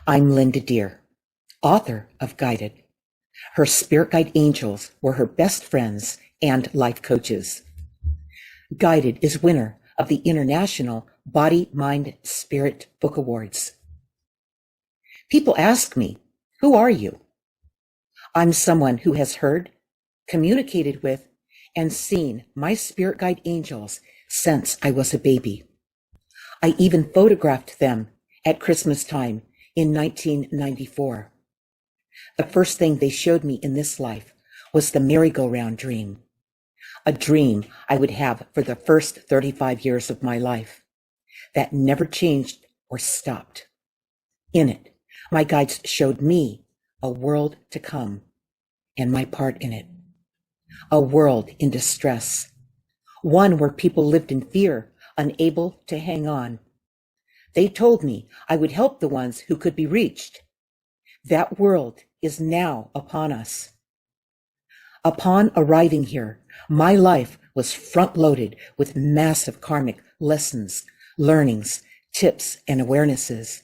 I'm Linda Deir, author of Guided. Her spirit guide angels were her best friends and life coaches. Guided is winner of the International Body, Mind, Spirit Book Awards. People ask me, who are you? I'm someone who has heard, communicated with, and seen my spirit guide angels since I was a baby. I even photographed them at Christmas time in 1994. The first thing they showed me in this life was the merry-go-round dream, a dream I would have for the first 35 years of my life that never changed or stopped. In it, my guides showed me a world to come and my part in it, a world in distress, one where people lived in fear, unable to hang on. They told me I would help the ones who could be reached. That world is now upon us. Upon arriving here, my life was front-loaded with massive karmic lessons, learnings, tips, and awarenesses.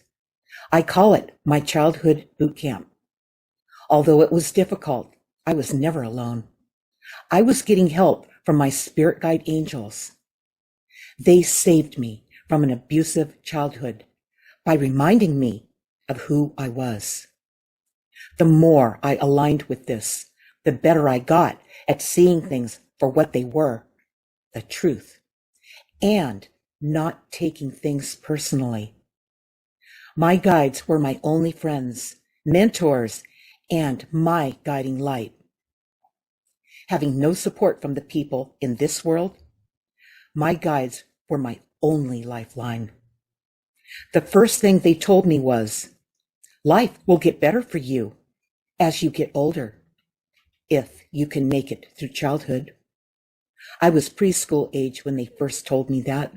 I call it my childhood boot camp. Although it was difficult, I was never alone. I was getting help from my spirit guide angels. They saved me from an abusive childhood by reminding me of who I was. The more I aligned with this, the better I got at seeing things for what they were, the truth, and not taking things personally. My guides were my only friends, mentors, and my guiding light. Having no support from the people in this world, my guides were my only lifeline. The first thing they told me was, life will get better for you as you get older, if you can make it through childhood. I was preschool age when they first told me that.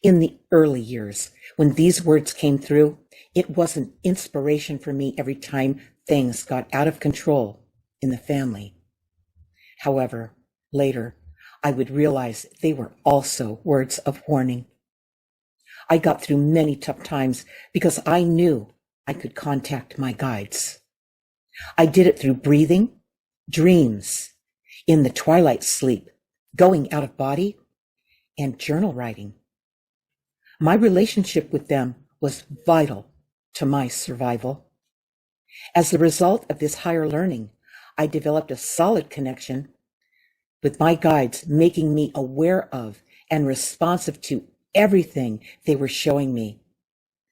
In the early years, when these words came through, it was an inspiration for me every time things got out of control in the family. However, later, I would realize they were also words of warning. I got through many tough times because I knew I could contact my guides. I did it through breathing, dreams, in the twilight sleep, going out of body, and journal writing. My relationship with them was vital to my survival. As a result of this higher learning, I developed a solid connection with my guides, making me aware of and responsive to everything they were showing me.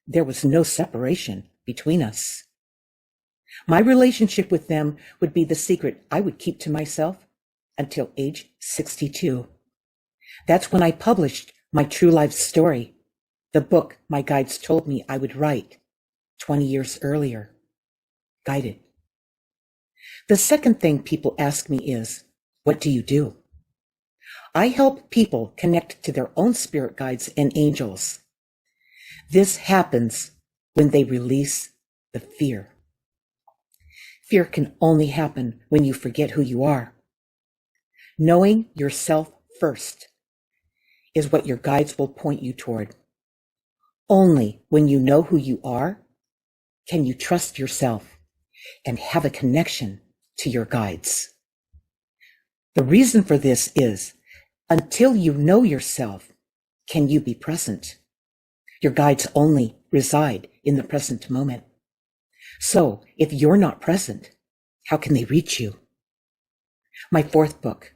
There was no separation between us. My relationship with them would be the secret I would keep to myself until age 62. That's when I published my true life story, the book my guides told me I would write 20 years earlier, Guided. The second thing people ask me is, what do you do? I help people connect to their own spirit guides and angels. This happens when they release the fear. Fear can only happen when you forget who you are. Knowing yourself first is what your guides will point you toward. Only when you know who you are can you trust yourself and have a connection to your guides. The reason for this is, until you know yourself, can you be present? Your guides only reside in the present moment. So if you're not present, how can they reach you? My fourth book,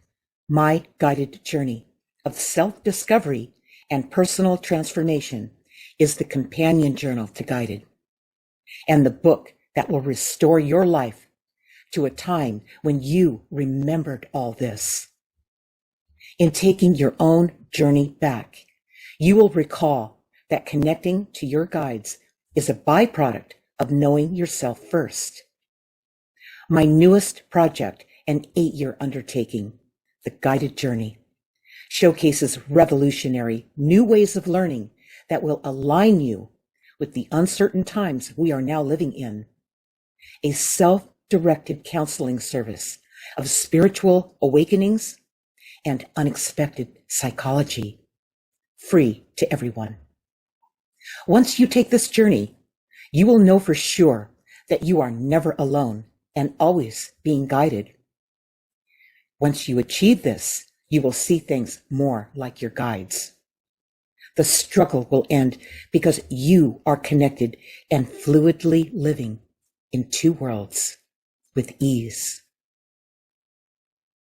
My Guided Journey of Self-Discovery and Personal Transformation, is the companion journal to Guided, and the book that will restore your life to a time when you remembered all this. In taking your own journey back, you will recall that connecting to your guides is a byproduct of knowing yourself first. My newest project, an 8-year undertaking, The Guided Journey, showcases revolutionary new ways of learning that will align you with the uncertain times we are now living in. A self-directed counseling service of spiritual awakenings and unexpected psychology, free to everyone. Once you take this journey, You will know for sure that you are never alone and always being guided. Once you achieve this, you will see things more like your guides. The struggle will end because you are connected and fluidly living in two worlds with ease.